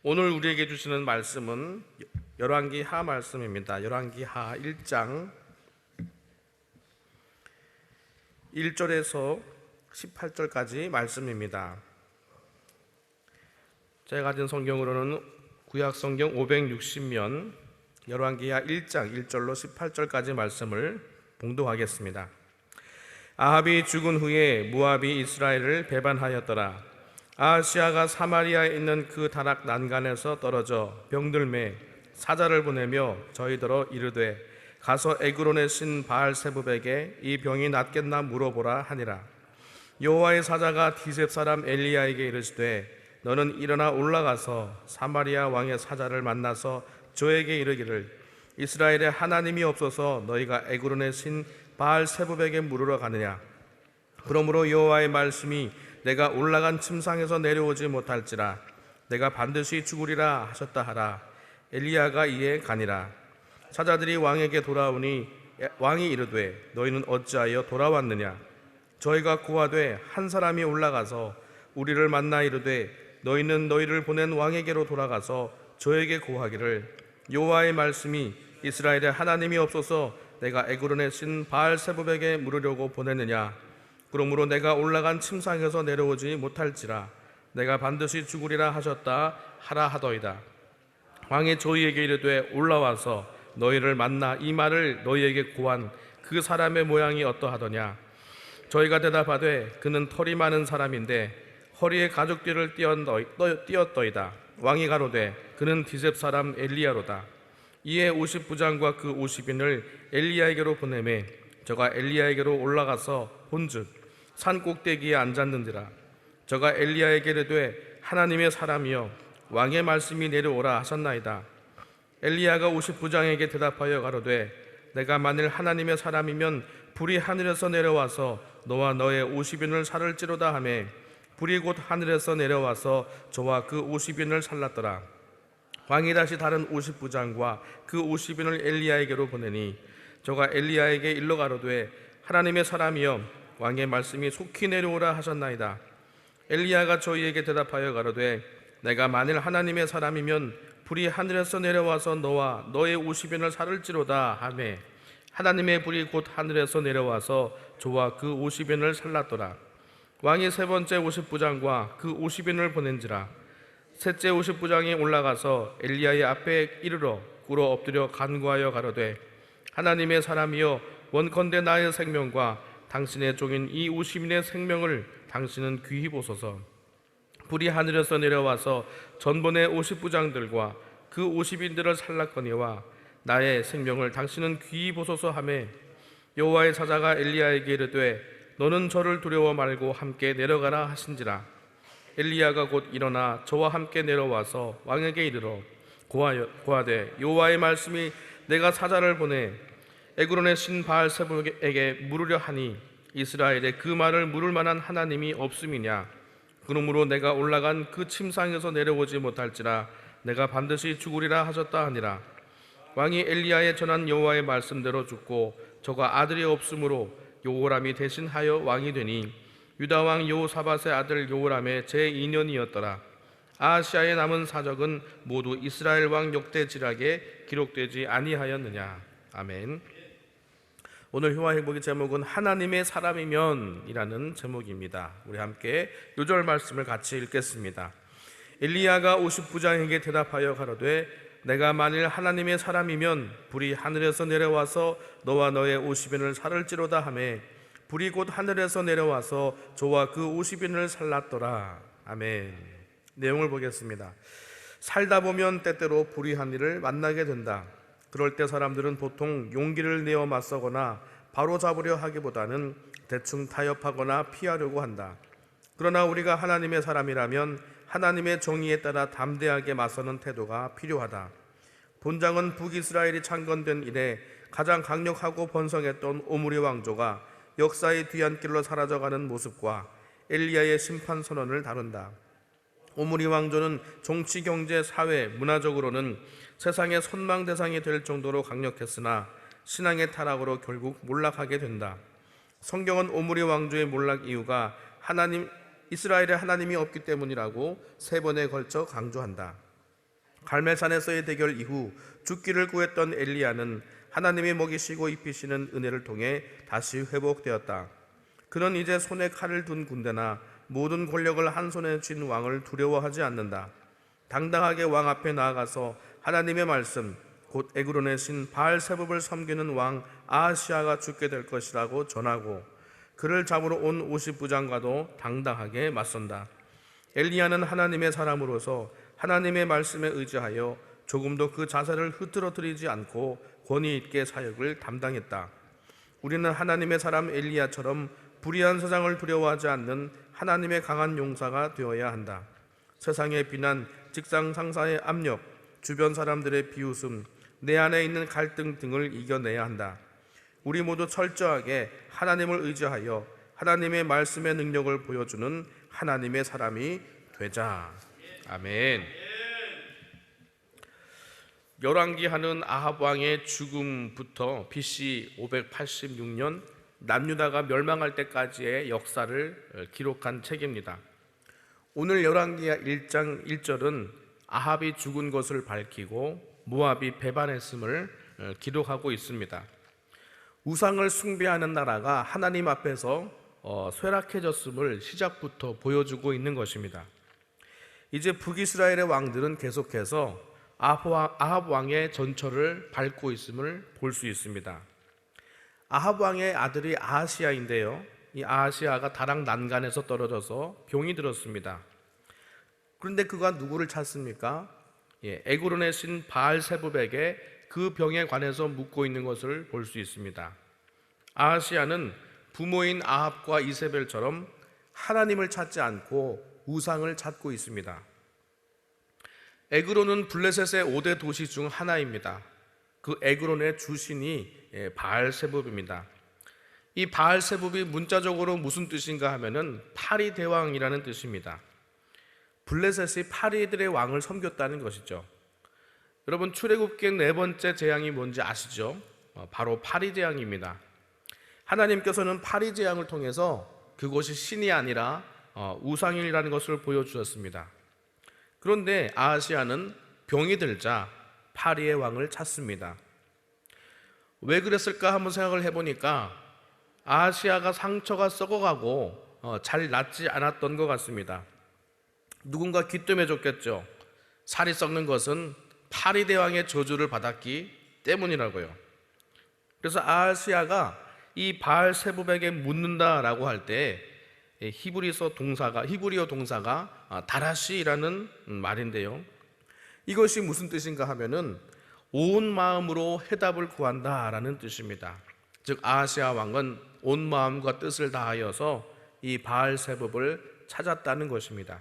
오늘 우리에게 주시는 말씀은 열왕기하 말씀입니다. 열왕기하 1장 1절에서 18절까지 말씀입니다. 제가 가진 성경으로는 구약성경 560면 열왕기하 1장 1절로 18절까지 말씀을 봉독하겠습니다. 아합이 죽은 후에 모압이 이스라엘을 배반하였더라. 아하시아가 사마리아에 있는 그 다락 난간에서 떨어져 병들매 사자를 보내며 저희더러 이르되 가서 에그론의 신 바알세붑에게 이 병이 낫겠나 물어보라 하니라. 여호와의 사자가 디셉 사람 엘리야에게 이르시되 너는 일어나 올라가서 사마리아 왕의 사자를 만나서 저에게 이르기를 이스라엘에 하나님이 없어서 너희가 에그론의 신 바알세붑에게 물으러 가느냐. 그러므로 여호와의 말씀이 내가 올라간 침상에서 내려오지 못할지라 내가 반드시 죽으리라 하셨다 하라. 엘리야가 이에 가니라. 사자들이 왕에게 돌아오니 왕이 이르되 너희는 어찌하여 돌아왔느냐. 저희가 고하되 한 사람이 올라가서 우리를 만나 이르되 너희는 너희를 보낸 왕에게로 돌아가서 저에게 고하기를 여호와의 말씀이 이스라엘에 하나님이 없어서 내가 에그론의 신 바알세붑에게 물으려고 보냈느냐. 그러므로 내가 올라간 침상에서 내려오지 못할지라 내가 반드시 죽으리라 하셨다 하라 하더이다. 왕이 저희에게 이르되 올라와서 너희를 만나 이 말을 너희에게 고한 그 사람의 모양이 어떠하더냐. 저희가 대답하되 그는 털이 많은 사람인데 허리에 가죽띠를 띄었더이다. 왕이 가로되 그는 디셉 사람 엘리야로다. 이에 50부장과 그 50인을 엘리야에게로 보내매 저가 엘리야에게로 올라가서 본즉 산 꼭대기에 앉았는지라. 저가 엘리야에게 이르되 하나님의 사람이여 왕의 말씀이 내려오라 하셨나이다. 엘리야가 50부장에게 대답하여 가로되 내가 만일 하나님의 사람이면 불이 하늘에서 내려와서 너와 너의 50인을 살을지로다 하매 불이 곧 하늘에서 내려와서 저와 그 50인을 살랐더라. 왕이 다시 다른 50부장과 그 50인을 엘리야에게로 보내니 저가 엘리야에게 일러 가로되 하나님의 사람이여 왕의 말씀이 속히 내려오라 하셨나이다. 엘리야가 저희에게 대답하여 가로되 내가 만일 하나님의 사람이면 불이 하늘에서 내려와서 너와 너의 50인을 살을지로다 하매 하나님의 불이 곧 하늘에서 내려와서 저와 그 50인을 살랐더라. 왕이 세 번째 50부장과 그 50인을 보낸지라. 셋째 50부장이 올라가서 엘리야의 앞에 이르러 꿇어 엎드려 간구하여 가로되 하나님의 사람이여 원컨대 나의 생명과 당신의 종인 이 50인의 생명을 당신은 귀히 보소서. 불이 하늘에서 내려와서 전번의 50부장들과 그 50인들을 살랐거니와 나의 생명을 당신은 귀히 보소서 하매 여호와의 사자가 엘리야에게 이르되 너는 저를 두려워 말고 함께 내려가라 하신지라. 엘리야가 곧 일어나 저와 함께 내려와서 왕에게 이르러 고하되 여호와의 말씀이 내가 사자를 보내 에그론의 신 바알세붑에게 물으려 하니 이스라엘에 그 말을 물을 만한 하나님이 없음이냐. 그러므로 내가 올라간 그 침상에서 내려오지 못할지라 내가 반드시 죽으리라 하셨다 하니라. 왕이 엘리야의 전한 여호와의 말씀대로 죽고 저가 아들이 없으므로 요호람이 대신하여 왕이 되니 유다 왕 여호사밧의 아들 요호람의 제2년이었더라. 아하시아의 남은 사적은 모두 이스라엘 왕 역대지락에 기록되지 아니하였느냐. 아멘. 오늘 효와 행복의 제목은 하나님의 사람이면 이라는 제목입니다. 우리 함께 요절 말씀을 같이 읽겠습니다. 엘리야가 50부장에게 대답하여 가로되 내가 만일 하나님의 사람이면 불이 하늘에서 내려와서 너와 너의 50인을 살을지로다 하매 불이 곧 하늘에서 내려와서 저와 그 50인을 살랐더라. 아멘. 내용을 보겠습니다. 살다 보면 때때로 불의한 일을 만나게 된다. 그럴 때 사람들은 보통 용기를 내어 맞서거나 바로잡으려 하기보다는 대충 타협하거나 피하려고 한다. 그러나 우리가 하나님의 사람이라면 하나님의 정의에 따라 담대하게 맞서는 태도가 필요하다. 본장은 북이스라엘이 창건된 이래 가장 강력하고 번성했던 오므리 왕조가 역사의 뒤안길로 사라져가는 모습과 엘리야의 심판 선언을 다룬다. 오므리 왕조는 정치, 경제, 사회, 문화적으로는 세상의 선망 대상이 될 정도로 강력했으나 신앙의 타락으로 결국 몰락하게 된다. 성경은 오므리 왕조의 몰락 이유가 이스라엘에 하나님이 없기 때문이라고 세 번에 걸쳐 강조한다. 갈멜산에서의 대결 이후 죽기를 구했던 엘리야는 하나님이 먹이시고 입히시는 은혜를 통해 다시 회복되었다. 그는 이제 손에 칼을 둔 군대나 모든 권력을 한 손에 쥔 왕을 두려워하지 않는다. 당당하게 왕 앞에 나아가서 하나님의 말씀, 곧 에그론의 신 바알세붑을 섬기는 왕 아하시아가 죽게 될 것이라고 전하고 그를 잡으러 온 50부장과도 당당하게 맞선다. 엘리야는 하나님의 사람으로서 하나님의 말씀에 의지하여 조금도 그 자세를 흐트러뜨리지 않고 권위 있게 사역을 담당했다. 우리는 하나님의 사람 엘리야처럼 불의한 세상을 두려워하지 않는 하나님의 강한 용사가 되어야 한다. 세상의 비난, 직장 상사의 압력, 주변 사람들의 비웃음, 내 안에 있는 갈등 등을 이겨내야 한다. 우리 모두 철저하게 하나님을 의지하여 하나님의 말씀의 능력을 보여주는 하나님의 사람이 되자. 아멘. 열왕기 하는 아합 왕의 죽음부터 BC 586년 남유다가 멸망할 때까지의 역사를 기록한 책입니다. 오늘 열왕기하 1장 1절은 아합이 죽은 것을 밝히고 모압이 배반했음을 기록하고 있습니다. 우상을 숭배하는 나라가 하나님 앞에서 쇠락해졌음을 시작부터 보여주고 있는 것입니다. 이제 북이스라엘의 왕들은 계속해서 아합 왕의 전철을 밟고 있음을 볼 수 있습니다. 아합 왕의 아들이 아하시아인데요, 이 아하시아가 다락 난간에서 떨어져서 병이 들었습니다. 그런데 그가 누구를 찾습니까? 에그론의 신 바알세붑에게 그 병에 관해서 묻고 있는 것을 볼 수 있습니다. 아하시아는 부모인 아합과 이세벨처럼 하나님을 찾지 않고 우상을 찾고 있습니다. 에그론은 블레셋의 5대 도시 중 하나입니다. 그 에그론의 주신이 바알세붑입니다. 이 바알세붑이 문자적으로 무슨 뜻인가 하면은 파리 대왕이라는 뜻입니다. 블레셋이 파리들의 왕을 섬겼다는 것이죠. 여러분, 출애굽기 4번째 재앙이 뭔지 아시죠? 바로 파리 재앙입니다. 하나님께서는 파리 재앙을 통해서 그것이 신이 아니라 우상이라는 것을 보여주셨습니다. 그런데 아하시아는 병이 들자 파리의 왕을 찾습니다. 왜 그랬을까 한번 생각을 해보니까 아하시아가 상처가 썩어가고 잘 낫지 않았던 것 같습니다. 누군가 귀뜸해줬겠죠. 살이 썩는 것은 파리 대왕의 저주를 받았기 때문이라고요. 그래서 아하시아가 이 바알세붑에게 묻는다라고 할 때 히브리어 동사가 다라시라는 말인데요. 이것이 무슨 뜻인가 하면은 온 마음으로 해답을 구한다라는 뜻입니다. 즉 아하시아 왕은 온 마음과 뜻을 다하여서 이 바알세붑을 찾았다는 것입니다.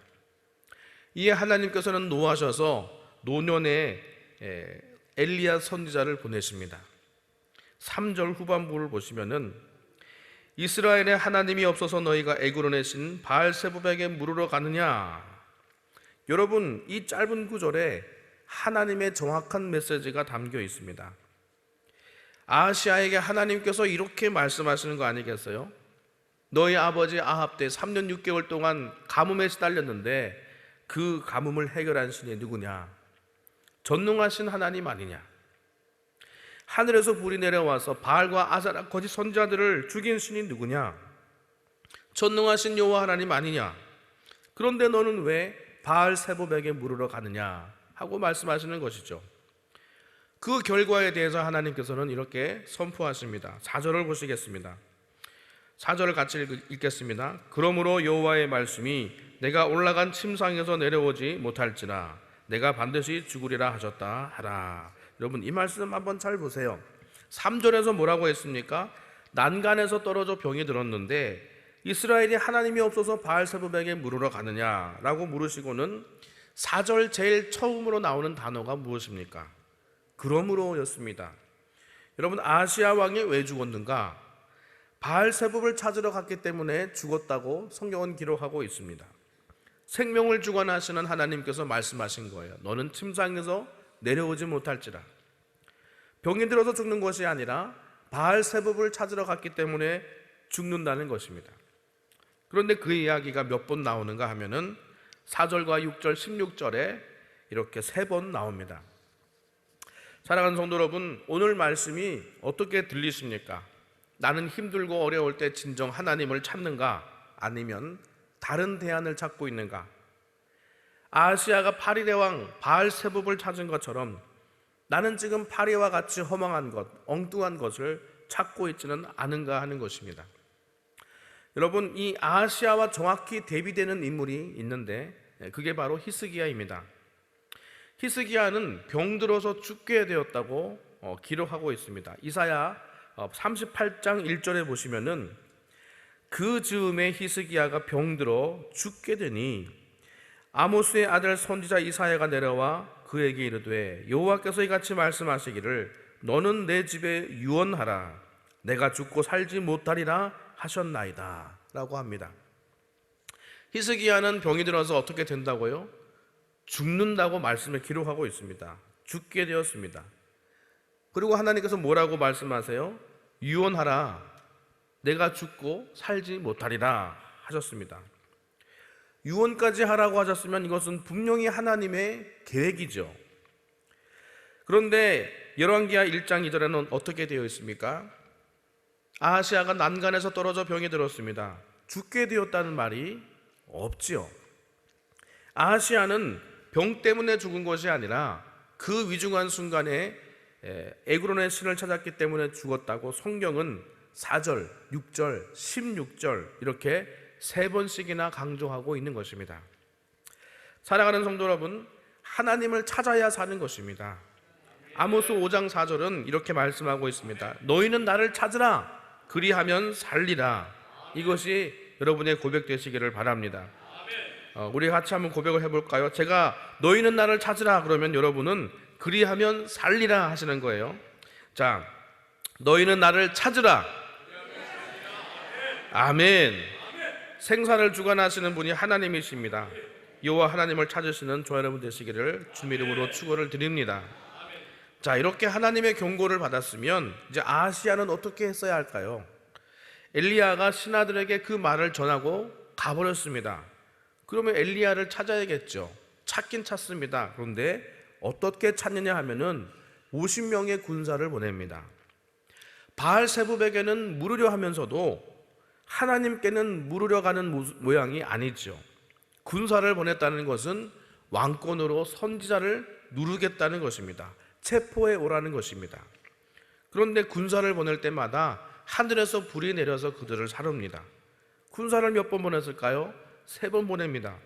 이에 하나님께서는 노하셔서 노년에 엘리야 선지자를 보내십니다. 3절 후반부를 보시면은 이스라엘의 하나님이 없어서 너희가 에그론의 신 바알세붑에게 물으러 가느냐. 여러분, 이 짧은 구절에 하나님의 정확한 메시지가 담겨 있습니다. 아하시아에게 하나님께서 이렇게 말씀하시는 거 아니겠어요? 너희 아버지 아합 때 3년 6개월 동안 가뭄에 시달렸는데 그 가뭄을 해결한 신이 누구냐? 전능하신 하나님 아니냐? 하늘에서 불이 내려와서 바알과 아사라 거짓 선지자들을 죽인 신이 누구냐? 전능하신 여호와 하나님 아니냐? 그런데 너는 왜 바알세붑에게 물으러 가느냐? 하고 말씀하시는 것이죠. 그 결과에 대해서 하나님께서는 이렇게 선포하십니다. 4절을 보시겠습니다. 4절을 같이 읽겠습니다. 그러므로 여호와의 말씀이 내가 올라간 침상에서 내려오지 못할지라 내가 반드시 죽으리라 하셨다 하라. 여러분, 이 말씀 한번 잘 보세요. 3절에서 뭐라고 했습니까? 난간에서 떨어져 병이 들었는데 이스라엘이 하나님이 없어서 바알세붑에게 물으러 가느냐라고 물으시고는 4절 제일 처음으로 나오는 단어가 무엇입니까? 그러므로였습니다. 여러분, 아하시아 왕이 왜 죽었는가? 바알세붑을 찾으러 갔기 때문에 죽었다고 성경은 기록하고 있습니다. 생명을 주관하시는 하나님께서 말씀하신 거예요. 너는 침상에서 내려오지 못할지라. 병이 들어서 죽는 것이 아니라 바알세붑을 찾으러 갔기 때문에 죽는다는 것입니다. 그런데 그 이야기가 몇 번 나오는가 하면은 4절과 6절, 16절에 이렇게 3번 나옵니다. 사랑하는 성도 여러분, 오늘 말씀이 어떻게 들리십니까? 나는 힘들고 어려울 때 진정 하나님을 찾는가? 아니면 다른 대안을 찾고 있는가? 아하시야가 파리의 왕 바알세붑을 찾은 것처럼 나는 지금 파리와 같이 허망한 것, 엉뚱한 것을 찾고 있지는 않은가 하는 것입니다. 여러분, 이 아하시야와 정확히 대비되는 인물이 있는데 그게 바로 히스기야입니다. 히스기야는 병들어서 죽게 되었다고 기록하고 있습니다. 이사야 38장 1절에 보시면은 그 즈음에 히스기야가 병들어 죽게 되니 아모스의 아들 선지자 이사야가 내려와 그에게 이르되 여호와께서 이같이 말씀하시기를 너는 내 집에 유언하라 내가 죽고 살지 못하리라 하셨나이다 라고 합니다. 히스기야는 병이 들어서 어떻게 된다고요? 죽는다고 말씀을 기록하고 있습니다. 죽게 되었습니다. 그리고 하나님께서 뭐라고 말씀하세요? 유언하라 내가 죽고 살지 못하리라 하셨습니다. 유언까지 하라고 하셨으면 이것은 분명히 하나님의 계획이죠. 그런데 열왕기하 1장 2절에는 어떻게 되어 있습니까? 아하시야가 난간에서 떨어져 병이 들었습니다. 죽게 되었다는 말이 없지요. 아하시야는 병 때문에 죽은 것이 아니라 그 위중한 순간에 에그론의 신을 찾았기 때문에 죽었다고 성경은 4절, 6절, 16절 이렇게 3번씩이나 강조하고 있는 것입니다. 사랑하는 성도 여러분, 하나님을 찾아야 사는 것입니다. 아모스 5장 4절은 이렇게 말씀하고 있습니다. 너희는 나를 찾으라 그리하면 살리라. 이것이 여러분의 고백 되시기를 바랍니다. 우리 같이 한번 고백을 해볼까요? 제가 너희는 나를 찾으라 그러면 여러분은 그리하면 살리라 하시는 거예요. 자, 너희는 나를 찾으라. 아멘. 생사를 주관하시는 분이 하나님이십니다. 여호와 하나님을 찾으시는 저와 여러분 되시기를 주님 이름으로 축원을 드립니다. 자, 이렇게 하나님의 경고를 받았으면 이제 아하시야는 어떻게 했어야 할까요? 엘리야가 신하들에게 그 말을 전하고 가버렸습니다. 그러면 엘리야를 찾아야겠죠. 찾긴 찾습니다. 그런데 어떻게 찾느냐 하면은 50명의 군사를 보냅니다. 바알세붑에게는 물으려 하면서도 하나님께는 물으려 가는 모양이 아니죠. 군사를 보냈다는 것은 왕권으로 선지자를 누르겠다는 것입니다. 체포해 오라는 것입니다. 그런데 군사를 보낼 때마다 하늘에서 불이 내려서 그들을 사릅니다. 군사를 몇 번 보냈을까요? 3번 보냅니다.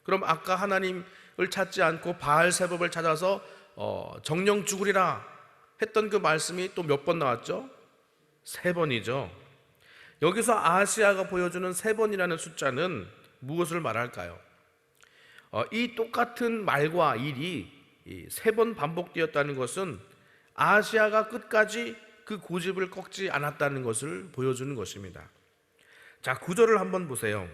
그럼 아까 하나님을 찾지 않고 바알세붑을 찾아서 정령 죽으리라 했던 그 말씀이 또 몇 번 나왔죠? 3번이죠. 여기서 아하시야가 보여주는 3번이라는 숫자는 무엇을 말할까요? 이 똑같은 말과 일이 3번 반복되었다는 것은 아하시야가 끝까지 그 고집을 꺾지 않았다는 것을 보여주는 것입니다. 자, 9절을 한번 보세요.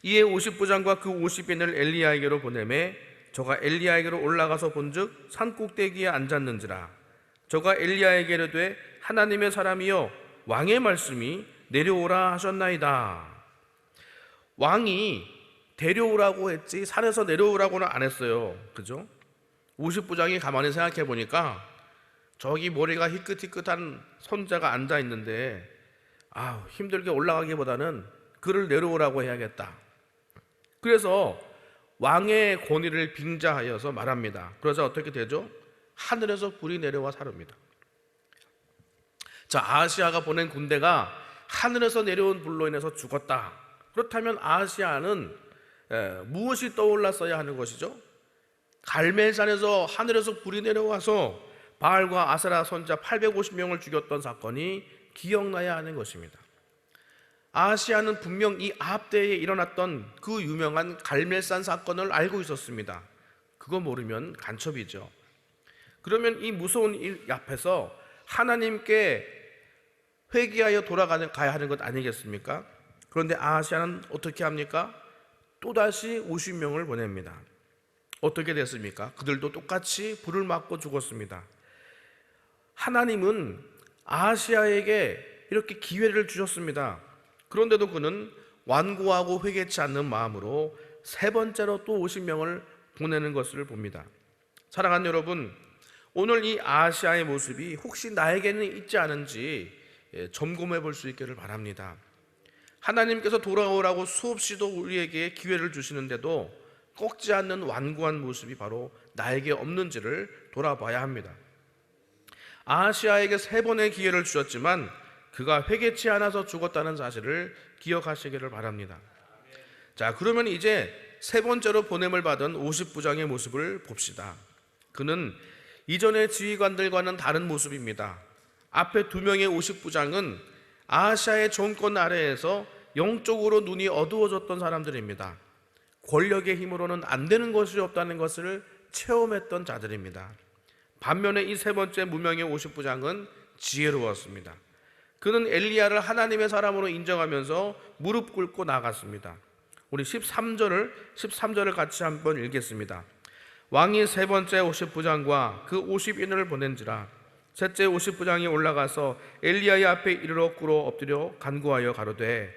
이에 50부장과 그 50인을 엘리야에게로 보내매 저가 엘리야에게로 올라가서 본즉 산꼭대기에 앉았는지라. 저가 엘리야에게 이르되 하나님의 사람이여 왕의 말씀이 내려오라 하셨나이다. 왕이 데려오라고 했지 산에서 내려오라고는 안 했어요. 그죠? 50부장이 가만히 생각해 보니까 저기 머리가 희끗희끗한 선자가 앉아 있는데 힘들게 올라가기보다는 그를 내려오라고 해야겠다. 그래서 왕의 권위를 빙자하여서 말합니다. 그러자 어떻게 되죠? 하늘에서 불이 내려와 사릅니다. 자, 아하시야가 보낸 군대가 하늘에서 내려온 불로 인해서 죽었다. 그렇다면 아하시야는 무엇이 떠올랐어야 하는 것이죠? 갈멜산에서 하늘에서 불이 내려와서 바알과 아세라 선지자 850명을 죽였던 사건이 기억나야 하는 것입니다. 아하시야는 분명 이 아합 때에 일어났던 그 유명한 갈멜산 사건을 알고 있었습니다. 그거 모르면 간첩이죠. 그러면 이 무서운 일 앞에서 하나님께 회개하여 돌아가야 하는 것 아니겠습니까? 그런데 아하시야는 어떻게 합니까? 또다시 50명을 보냅니다. 어떻게 됐습니까? 그들도 똑같이 불을 맞고 죽었습니다. 하나님은 아하시야에게 이렇게 기회를 주셨습니다. 그런데도 그는 완고하고 회개치 않는 마음으로 3번째로 또 50명을 보내는 것을 봅니다. 사랑하는 여러분, 오늘 이 아하시아의 모습이 혹시 나에게는 있지 않은지 점검해 볼 수 있기를 바랍니다. 하나님께서 돌아오라고 수없이도 우리에게 기회를 주시는데도 꺾지 않는 완고한 모습이 바로 나에게 없는지를 돌아봐야 합니다. 아하시아에게 3번의 기회를 주셨지만 그가 회개치 않아서 죽었다는 사실을 기억하시기를 바랍니다. 자, 그러면 이제 3번째로 보냄을 받은 50부장의 모습을 봅시다. 그는 이전의 지휘관들과는 다른 모습입니다. 앞에 2명의 50부장은 아하시아의 정권 아래에서 영적으로 눈이 어두워졌던 사람들입니다. 권력의 힘으로는 안 되는 것이 없다는 것을 체험했던 자들입니다. 반면에 이 3번째 무명의 50부장은 지혜로웠습니다. 그는 엘리야를 하나님의 사람으로 인정하면서 무릎 꿇고 나갔습니다. 우리 13절을 같이 한번 읽겠습니다. 왕이 3번째 50부장과 그 50인을 보낸지라. 셋째 50부장이 올라가서 엘리야의 앞에 이르러 꿇어 엎드려 간구하여 가로되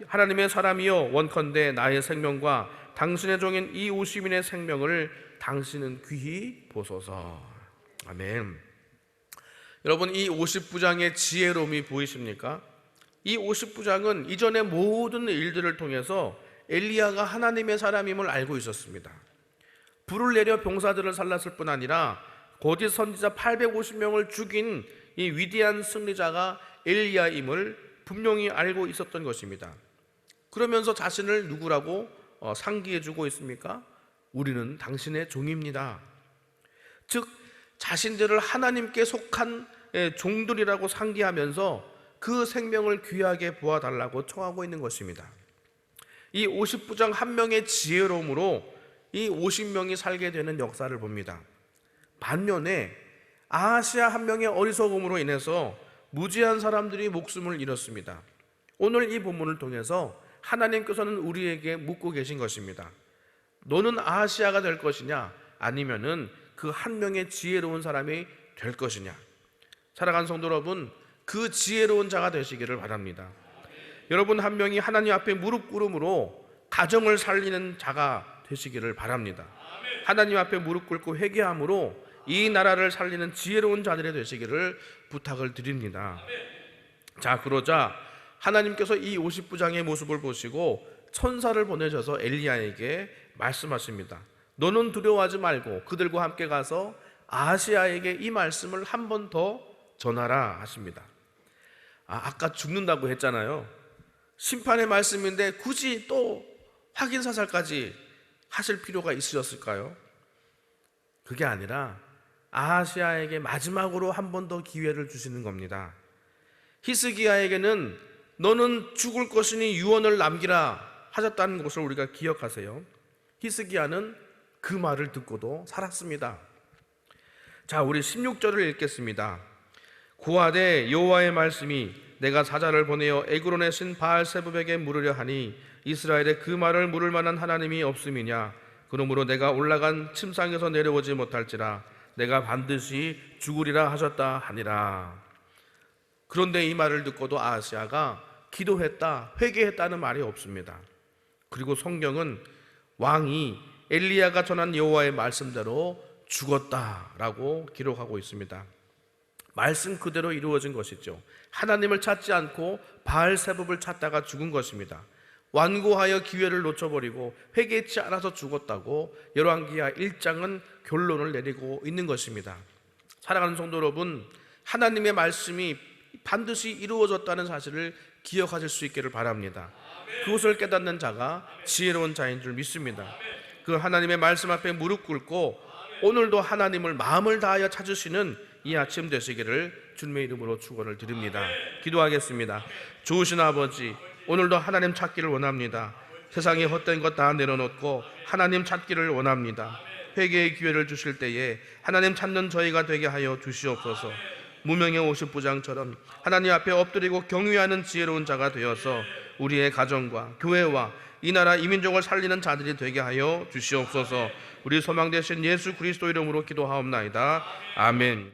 하나님의 사람이여, 원컨대 나의 생명과 당신의 종인 이 50인의 생명을 당신은 귀히 보소서. 아멘. 여러분, 이 50부장의 지혜로움이 보이십니까? 이 50부장은 이전의 모든 일들을 통해서 엘리야가 하나님의 사람임을 알고 있었습니다. 불을 내려 병사들을 살랐을 뿐 아니라 거짓 선지자 850명을 죽인 이 위대한 승리자가 엘리야임을 분명히 알고 있었던 것입니다. 그러면서 자신을 누구라고 상기해주고 있습니까? 우리는 당신의 종입니다. 즉, 자신들을 하나님께 속한 종들이라고 상기하면서 그 생명을 귀하게 보아달라고 청하고 있는 것입니다. 이 50부장 한 명의 지혜로움으로 이 50명이 살게 되는 역사를 봅니다. 반면에 아하시아 한 명의 어리석음으로 인해서 무지한 사람들이 목숨을 잃었습니다. 오늘 이 본문을 통해서 하나님께서는 우리에게 묻고 계신 것입니다. 너는 아하시아가 될 것이냐, 아니면은 그 한 명의 지혜로운 사람이 될 것이냐. 사랑하는 성도 여러분, 그 지혜로운 자가 되시기를 바랍니다. 여러분 한 명이 하나님 앞에 무릎 꿇음으로 가정을 살리는 자가 되시기를 바랍니다. 하나님 앞에 무릎 꿇고 회개함으로 이 나라를 살리는 지혜로운 자들이 되시기를 부탁을 드립니다. 자, 그러자 하나님께서 이 50부장의 모습을 보시고 천사를 보내셔서 엘리야에게 말씀하십니다. 너는 두려워하지 말고 그들과 함께 가서 아하시아에게 이 말씀을 한 번 더 전하라 하십니다. 아까 죽는다고 했잖아요. 심판의 말씀인데 굳이 또 확인 사살까지 하실 필요가 있으셨을까요? 그게 아니라 아하시아에게 마지막으로 한 번 더 기회를 주시는 겁니다. 히스기야에게는 너는 죽을 것이니 유언을 남기라 하셨다는 것을 우리가 기억하세요. 히스기야는 그 말을 듣고도 살았습니다. 자, 우리 16절을 읽겠습니다. 고하되 여호와의 말씀이 내가 사자를 보내어 에그론의 신 바알세붑에게 물으려 하니 이스라엘에 그 말을 물을 만한 하나님이 없음이냐. 그러므로 내가 올라간 침상에서 내려오지 못할지라 내가 반드시 죽으리라 하셨다 하니라. 그런데 이 말을 듣고도 아하시아가 기도했다, 회개했다는 말이 없습니다. 그리고 성경은 왕이 엘리야가 전한 여호와의 말씀대로 죽었다라고 기록하고 있습니다. 말씀 그대로 이루어진 것이죠. 하나님을 찾지 않고 바알세붑을 찾다가 죽은 것입니다. 완고하여 기회를 놓쳐버리고 회개치 않아서 죽었다고 열왕기하 1장은 결론을 내리고 있는 것입니다. 사랑하는 성도 여러분, 하나님의 말씀이 반드시 이루어졌다는 사실을 기억하실 수 있기를 바랍니다. 그것을 깨닫는 자가 지혜로운 자인 줄 믿습니다. 그 하나님의 말씀 앞에 무릎 꿇고 오늘도 하나님을 마음을 다하여 찾으시는 이 아침 되시기를 주님의 이름으로 축원을 드립니다. 기도하겠습니다. 좋으신 아버지, 오늘도 하나님 찾기를 원합니다. 세상에 헛된 것 다 내려놓고 하나님 찾기를 원합니다. 회개의 기회를 주실 때에 하나님 찾는 저희가 되게 하여 주시옵소서. 무명의 50부장처럼 하나님 앞에 엎드리고 경외하는 지혜로운 자가 되어서 우리의 가정과 교회와 이 나라 이민족을 살리는 자들이 되게 하여 주시옵소서. 우리 소망 되신 예수 그리스도 이름으로 기도하옵나이다. 아멘.